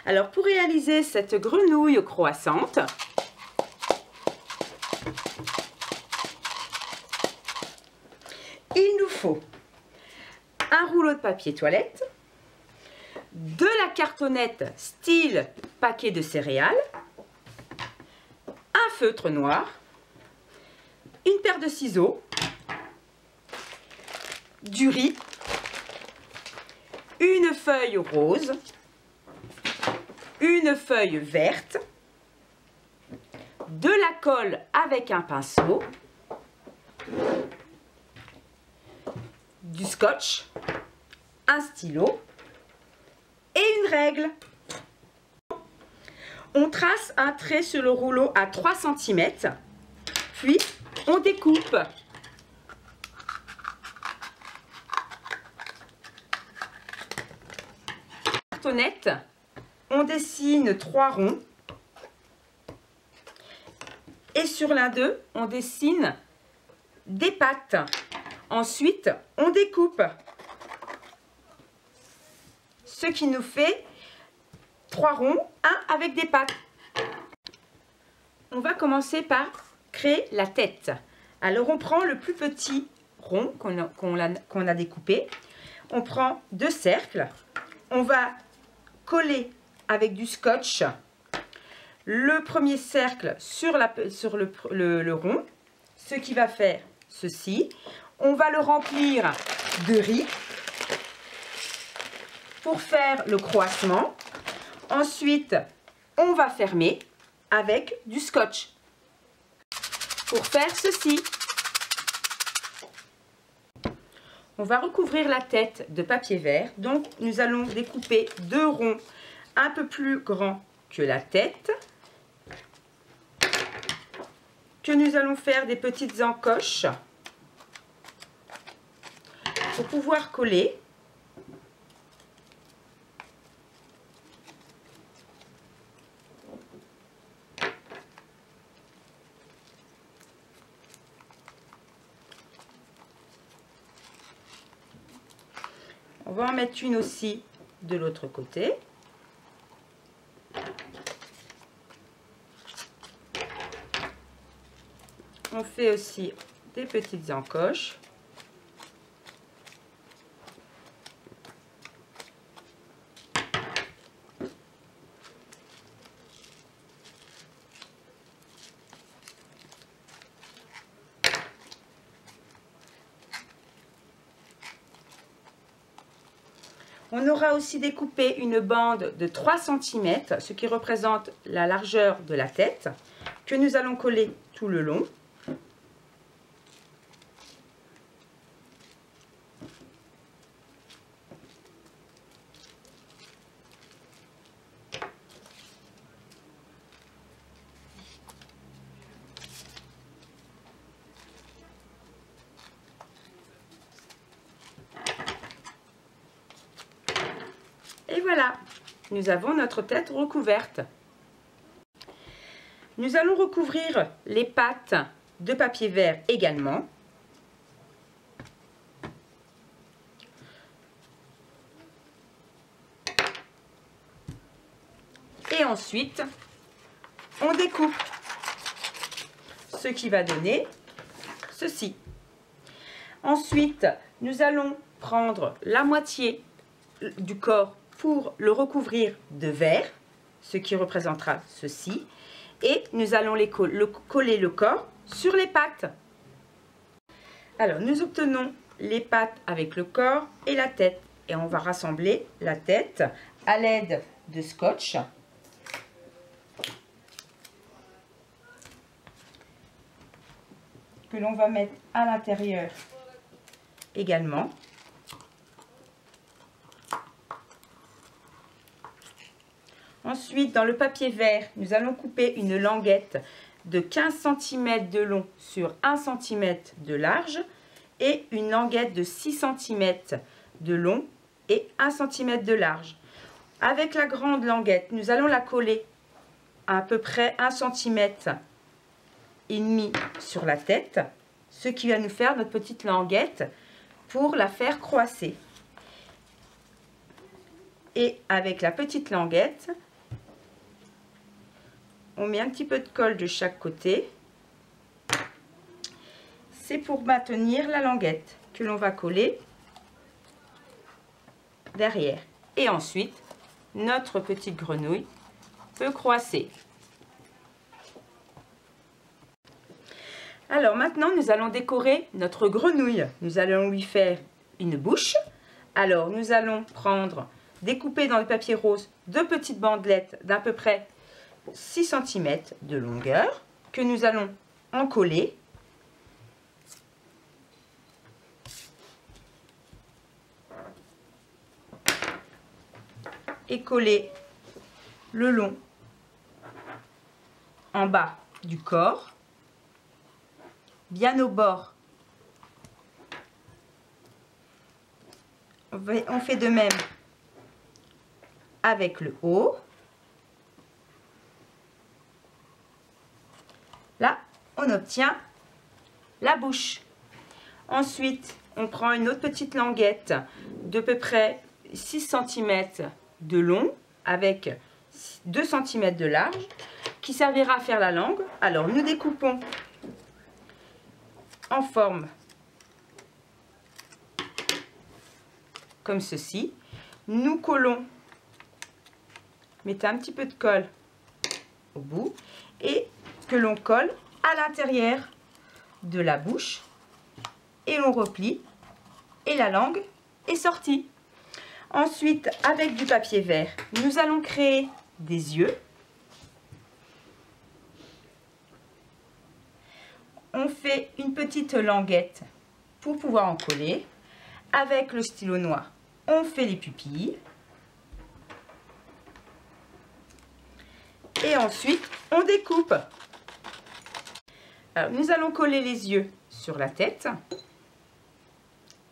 Alors pour réaliser cette grenouille croissante, il nous faut un rouleau de papier toilette, de la cartonnette style paquet de céréales, un feutre noir, une paire de ciseaux, du riz, une feuille rose, une feuille verte, de la colle avec un pinceau, du scotch, un stylo et une règle. On trace un trait sur le rouleau à 3 cm, puis on découpe. Cartonnette, on dessine 3 ronds et sur l'un d'eux, on dessine des pattes. Ensuite, on découpe, ce qui nous fait 3 ronds, un avec des pattes. On va commencer par créer la tête. Alors, on prend le plus petit rond qu'on a découpé. On prend 2 cercles. On va coller avec du scotch le premier cercle sur le rond, ce qui va faire ceci. On va le remplir de riz pour faire le croissement. Ensuite, on va fermer avec du scotch pour faire ceci. On va recouvrir la tête de papier vert. Donc, nous allons découper 2 ronds un peu plus grands que la tête, que nous allons faire des petites encoches pour pouvoir coller. On va en mettre une aussi de l'autre côté. On fait aussi des petites encoches. On aura aussi découpé une bande de 3 cm, ce qui représente la largeur de la tête, que nous allons coller tout le long. Et voilà, nous avons notre tête recouverte. Nous allons recouvrir les pattes de papier vert également. Et ensuite, on découpe, ce qui va donner ceci. Ensuite, nous allons prendre la moitié du corps pour le recouvrir de vert, ce qui représentera ceci, et nous allons coller le corps sur les pattes. Alors, nous obtenons les pattes avec le corps et la tête, et on va rassembler la tête à l'aide de scotch. Que l'on va mettre à l'intérieur également. Ensuite, dans le papier vert, nous allons couper une languette de 15 cm de long sur 1 cm de large et une languette de 6 cm de long et 1 cm de large. Avec la grande languette, nous allons la coller à peu près 1 cm et demi sur la tête, ce qui va nous faire notre petite languette pour la faire croisser. Et avec la petite languette, on met un petit peu de colle de chaque côté. C'est pour maintenir la languette que l'on va coller derrière. Et ensuite, notre petite grenouille peut croisser. Alors maintenant, nous allons décorer notre grenouille. Nous allons lui faire une bouche. Alors, nous allons prendre, découper dans le papier rose, 2 petites bandelettes d'à peu près 6 cm de longueur que nous allons en coller. Et coller le long en bas du corps, bien au bord. On fait de même avec le haut. Là, on obtient la bouche. Ensuite, on prend une autre petite languette de peu près 6 cm de long avec 2 cm de large qui servira à faire la langue. Alors, nous découpons en forme comme ceci. Nous collons, mettez un petit peu de colle au bout et que l'on colle à l'intérieur de la bouche et on replie et la langue est sortie. Ensuite, avec du papier vert, nous allons créer des yeux. On fait une petite languette pour pouvoir en coller. Avec le stylo noir, on fait les pupilles. Et ensuite, on découpe. Alors, nous allons coller les yeux sur la tête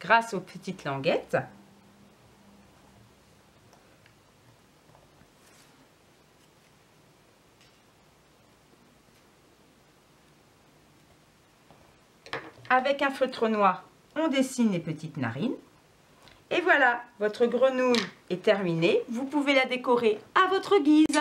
grâce aux petites languettes. Avec un feutre noir, on dessine les petites narines. Et voilà, votre grenouille est terminée. Vous pouvez la décorer à votre guise.